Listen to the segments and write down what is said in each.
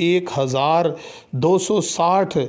1260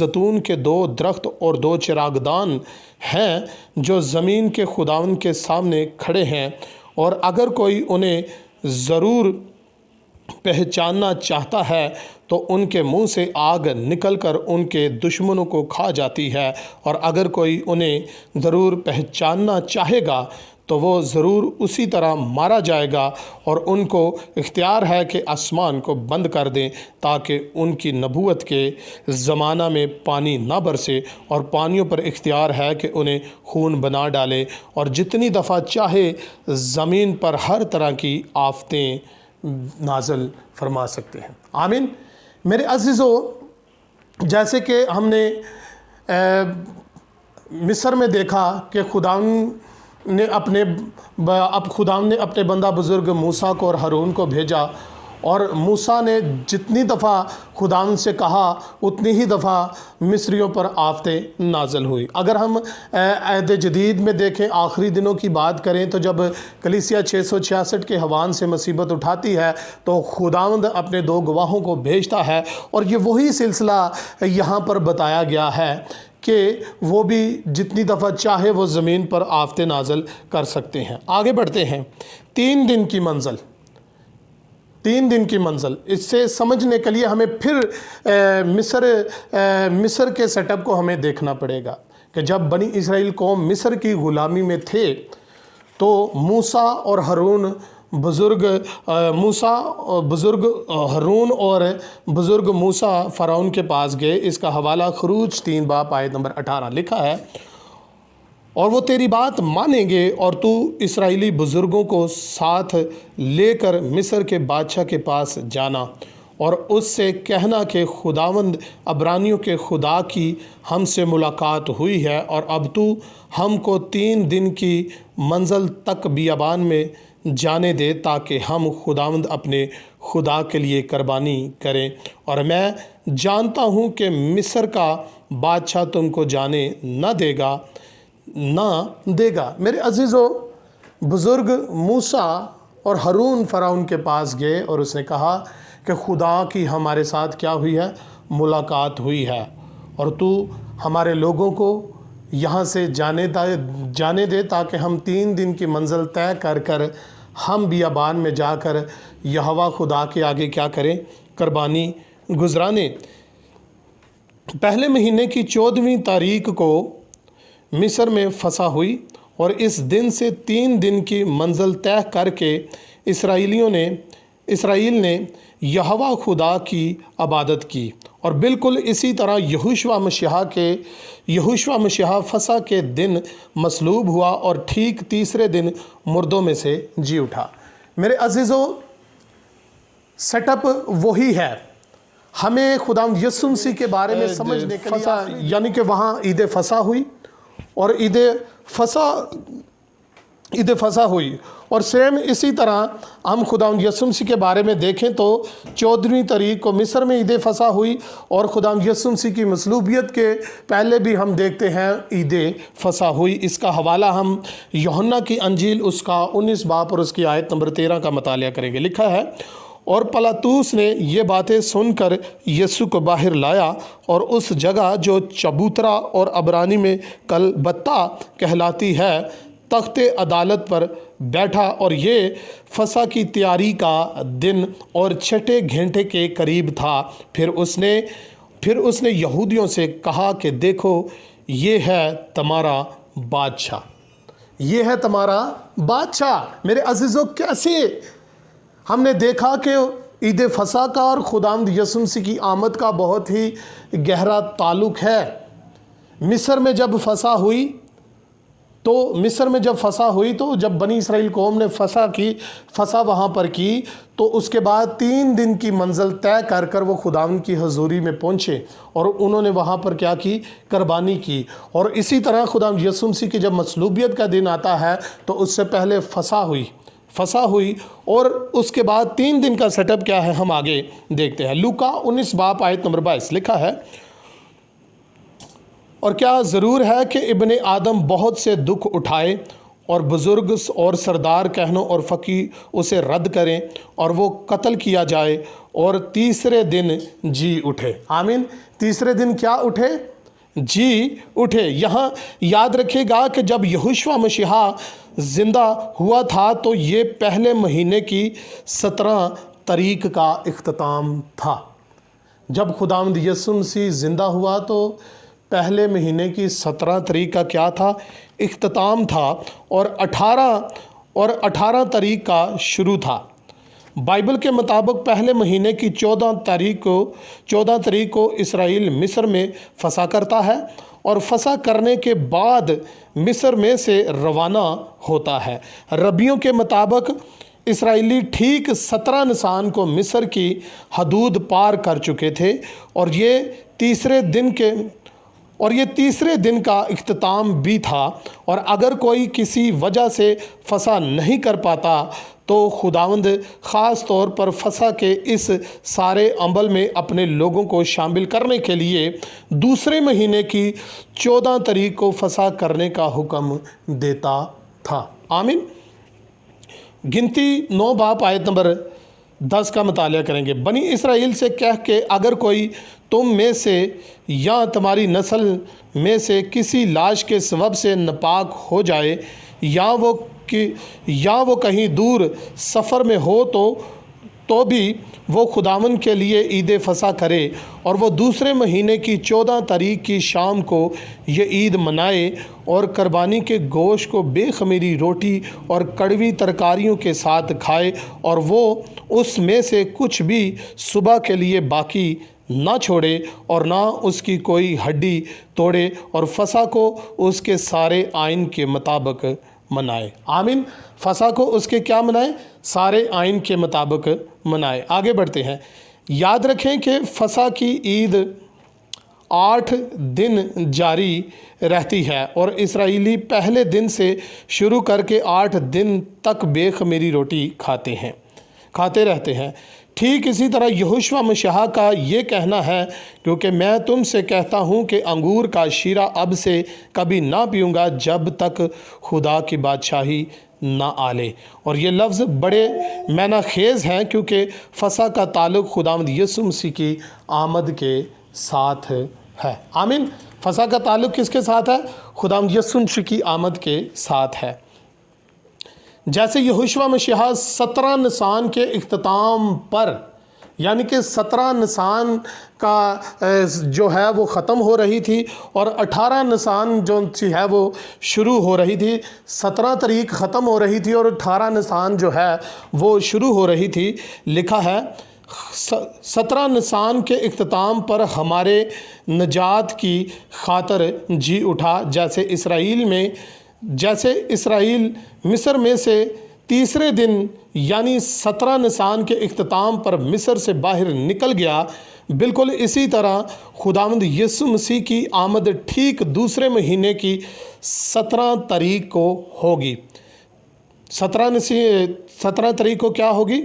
زیتون کے 2 درخت اور 2 چراغدان ہیں جو زمین کے خداوند کے سامنے کھڑے ہیں، اور اگر کوئی انہیں ضرور پہچاننا چاہتا ہے تو ان کے منہ سے آگ نکل کر ان کے دشمنوں کو کھا جاتی ہے، اور اگر کوئی انہیں ضرور پہچاننا چاہے گا تو وہ ضرور اسی طرح مارا جائے گا، اور ان کو اختیار ہے کہ آسمان کو بند کر دیں تاکہ ان کی نبوت کے زمانہ میں پانی نہ برسے، اور پانیوں پر اختیار ہے کہ انہیں خون بنا ڈالے، اور جتنی دفعہ چاہے زمین پر ہر طرح کی آفتیں نازل فرما سکتے ہیں۔ آمین۔ میرے عزیزو، جیسے کہ ہم نے مصر میں دیکھا کہ خداوند نے اپنے بندہ بزرگ موسیٰ کو اور ہارون کو بھیجا، اور موسیٰ نے جتنی دفعہ خداوند سے کہا اتنی ہی دفعہ مصریوں پر آفتیں نازل ہوئی۔ اگر ہم عہد جدید میں دیکھیں، آخری دنوں کی بات کریں، تو جب کلیسیا 666 کے ہوان سے مصیبت اٹھاتی ہے تو خداوند اپنے 2 گواہوں کو بھیجتا ہے، اور یہ وہی سلسلہ یہاں پر بتایا گیا ہے کہ وہ بھی جتنی دفعہ چاہے وہ زمین پر آفتیں نازل کر سکتے ہیں۔ آگے بڑھتے ہیں۔ 3 دن کی منزل، 3 دن کی منزل، اس سے سمجھنے کے لیے ہمیں پھر مصر کے سیٹ اپ کو ہمیں دیکھنا پڑے گا کہ جب بنی اسرائیل قوم مصر کی غلامی میں تھے تو موسیٰ اور ہارون اور بزرگ موسیٰ فرعون کے پاس گئے۔ اس کا حوالہ خروج 3 باب آیت نمبر 18 لکھا ہے، اور وہ تیری بات مانیں گے اور تو اسرائیلی بزرگوں کو ساتھ لے کر مصر کے بادشاہ کے پاس جانا اور اس سے کہنا کہ خداوند عبرانیوں کے خدا کی ہم سے ملاقات ہوئی ہے، اور اب تو ہم کو 3 دن کی منزل تک بیابان میں جانے دے تاکہ ہم خداوند اپنے خدا کے لیے قربانی کریں، اور میں جانتا ہوں کہ مصر کا بادشاہ تم کو جانے نہ دے گا۔ میرے عزیزو، بزرگ موسیٰ اور ہارون فرعون کے پاس گئے اور اس نے کہا کہ خدا کی ہمارے ساتھ کیا ہوئی ہے؟ ملاقات ہوئی ہے، اور تو ہمارے لوگوں کو یہاں سے جانے دے تاکہ ہم 3 دن کی منزل طے کر ہم بیابان میں جا کر یہوہ خدا کے آگے کیا کریں؟ قربانی گزرانے۔ پہلے مہینے کی 14ویں تاریخ کو مصر میں فسح ہوئی، اور اس دن سے 3 دن کی منزل طے کر کے اسرائیل نے یہوہ خدا کی عبادت کی، اور بالکل اسی طرح یہوشوا مسیح فسح کے دن مصلوب ہوا اور ٹھیک 3 دن مردوں میں سے جی اٹھا۔ میرے عزیزو، سیٹ اپ وہی ہے۔ ہمیں خداوند یسوع مسیح کے بارے میں سمجھنے کے لیے یعنی کہ وہاں عید فسح ہوئی، اور عید فسح ہوئی، اور سیم اسی طرح ہم خداوند یسوع مسیح کے بارے میں دیکھیں تو 14ویں تاریخ کو مصر میں عید فسح ہوئی، اور خداوند یسوع مسیح کی مصلوبیت کے پہلے بھی ہم دیکھتے ہیں عید فسح ہوئی۔ اس کا حوالہ ہم یوحنا کی انجیل اس کا 19 باب اور اس کی آیت نمبر 13 کا مطالعہ کریں گے۔ لکھا ہے، اور پلاطوس نے یہ باتیں سن کر یسوع کو باہر لایا اور اس جگہ جو چبوترا اور عبرانی میں کلبتہ کہلاتی ہے تخت عدالت پر بیٹھا، اور یہ فسح کی تیاری کا دن اور 6 گھنٹے کے قریب تھا۔ پھر اس نے یہودیوں سے کہا کہ دیکھو، یہ ہے تمہارا بادشاہ، یہ ہے تمہارا بادشاہ۔ میرے عزیزو، کیسے ہم نے دیکھا کہ عید فسح کا اور خداوند یسوع مسیح کی آمد کا بہت ہی گہرا تعلق ہے۔ مصر میں جب فسح ہوئی تو جب بنی اسرائیل قوم نے فسح وہاں پر کی تو اس کے بعد 3 دن کی منزل طے کر وہ خداوند کی حضوری میں پہنچے، اور انہوں نے وہاں پر کیا کی؟ قربانی کی۔ اور اسی طرح خداوند یسوع مسیح کی جب مصلوبیت کا دن آتا ہے تو اس سے پہلے فسح ہوئی، اور اس کے بعد 3 دن کا سیٹ اپ کیا ہے ہم آگے دیکھتے ہیں۔ لوکا 19 باب آیت نمبر 22 لکھا ہے، اور کیا ضرور ہے کہ ابن آدم بہت سے دکھ اٹھائے اور بزرگ اور سردار کہنوں اور فقی اسے رد کریں اور وہ قتل کیا جائے اور تیسرے دن جی اٹھے۔ آمین۔ تیسرے دن کیا اٹھے؟ جی اٹھے۔ یہاں یاد رکھے گا کہ جب یہوشوا مسیحا زندہ ہوا تھا تو یہ پہلے مہینے کی 17 تاریخ کا اختتام تھا۔ جب خداوند یسوع مسیح زندہ ہوا تو پہلے مہینے کی 17 تاریخ کا کیا تھا؟ اختتام تھا، اور 18 تاریخ کا شروع تھا۔ بائبل کے مطابق پہلے مہینے کی 14 تاریخ کو اسرائیل مصر میں فسح کرتا ہے، اور فسح کرنے کے بعد مصر میں سے روانہ ہوتا ہے۔ ربیوں کے مطابق اسرائیلی ٹھیک 17 نسان کو مصر کی حدود پار کر چکے تھے، اور یہ تیسرے دن کا اختتام بھی تھا۔ اور اگر کوئی کسی وجہ سے فسح نہیں کر پاتا تو خداوند خاص طور پر فسح کے اس سارے عمل میں اپنے لوگوں کو شامل کرنے کے لیے دوسرے مہینے کی 14 تاریخ کو فسح کرنے کا حکم دیتا تھا۔ آمین۔ گنتی 9 باب آیت نمبر 10 کا مطالعہ کریں گے۔ بنی اسرائیل سے کہہ کہ اگر کوئی تم میں سے یا تمہاری نسل میں سے کسی لاش کے سبب سے ناپاک ہو جائے، یا وہ کہیں دور سفر میں ہو تو بھی وہ خداوند کے لیے عید فسح کرے، اور وہ دوسرے مہینے کی 14 تاریخ کی شام کو یہ عید منائے، اور قربانی کے گوشت کو بے خمیری روٹی اور کڑوی ترکاریوں کے ساتھ کھائے، اور وہ اس میں سے کچھ بھی صبح کے لیے باقی نہ چھوڑے اور نہ اس کی کوئی ہڈی توڑے، اور فسح کو اس کے سارے آئین کے مطابق منائے۔ آمین۔ فسح کو اس کے کیا منائے؟ سارے آئین کے مطابق منائے۔ آگے بڑھتے ہیں۔ یاد رکھیں کہ فسح کی عید 8 دن جاری رہتی ہے، اور اسرائیلی پہلے دن سے شروع کر کے 8 دن تک بے خمیری روٹی کھاتے رہتے ہیں۔ ٹھیک اسی طرح یہوشوا مسیحا کا یہ کہنا ہے، کیونکہ میں تم سے کہتا ہوں کہ انگور کا شیرہ اب سے کبھی نہ پیوں گا جب تک خدا کی بادشاہی نہ آ لے۔ اور یہ لفظ بڑے معنی خیز ہیں، کیونکہ فسح کا تعلق خداوند یسوع مسیح کی آمد کے ساتھ ہے۔ آمین۔ فسح کا تعلق کس کے ساتھ ہے؟ خداوند یسوع مسیح کی آمد کے ساتھ ہے۔ جیسے یہوشوا مسیحا 17 نسان کے اختتام پر، یعنی کہ 17 نسان کا جو ہے وہ ختم ہو رہی تھی، اور 18 نسان جو ہے وہ شروع ہو رہی تھی۔ 17 تاریخ ختم ہو رہی تھی اور 18 نسان جو ہے وہ شروع ہو رہی تھی۔ لکھا ہے 17 نسان کے اختتام پر ہمارے نجات کی خاطر جی اٹھا، جیسے اسرائیل مصر میں سے تیسرے دن یعنی 17 نسان کے اختتام پر مصر سے باہر نکل گیا، بالکل اسی طرح خداوند یسوع مسیح کی آمد ٹھیک دوسرے مہینے کی 17 تاریخ کو ہوگی۔ 17 تاریخ کو کیا ہوگی؟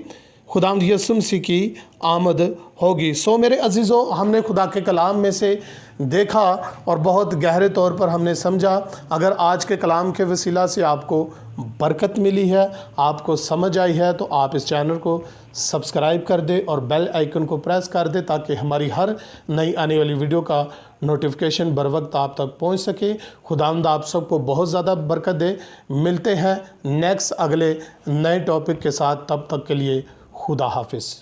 خداوند یسوع مسیح کی آمد ہوگی۔ سو میرے عزیزو، ہم نے خدا کے کلام میں سے دیکھا اور بہت گہرے طور پر ہم نے سمجھا۔ اگر آج کے کلام کے وسیلہ سے آپ کو برکت ملی ہے، آپ کو سمجھ آئی ہے، تو آپ اس چینل کو سبسکرائب کر دیں اور بیل آئیکن کو پریس کر دیں، تاکہ ہماری ہر نئی آنے والی ویڈیو کا نوٹیفیکیشن بر وقت آپ تک پہنچ سکے۔ خداوند آپ سب کو بہت زیادہ برکت دے۔ ملتے ہیں نیکسٹ اگلے نئے ٹاپک کے ساتھ، تب تک کے لیے خدا حافظ۔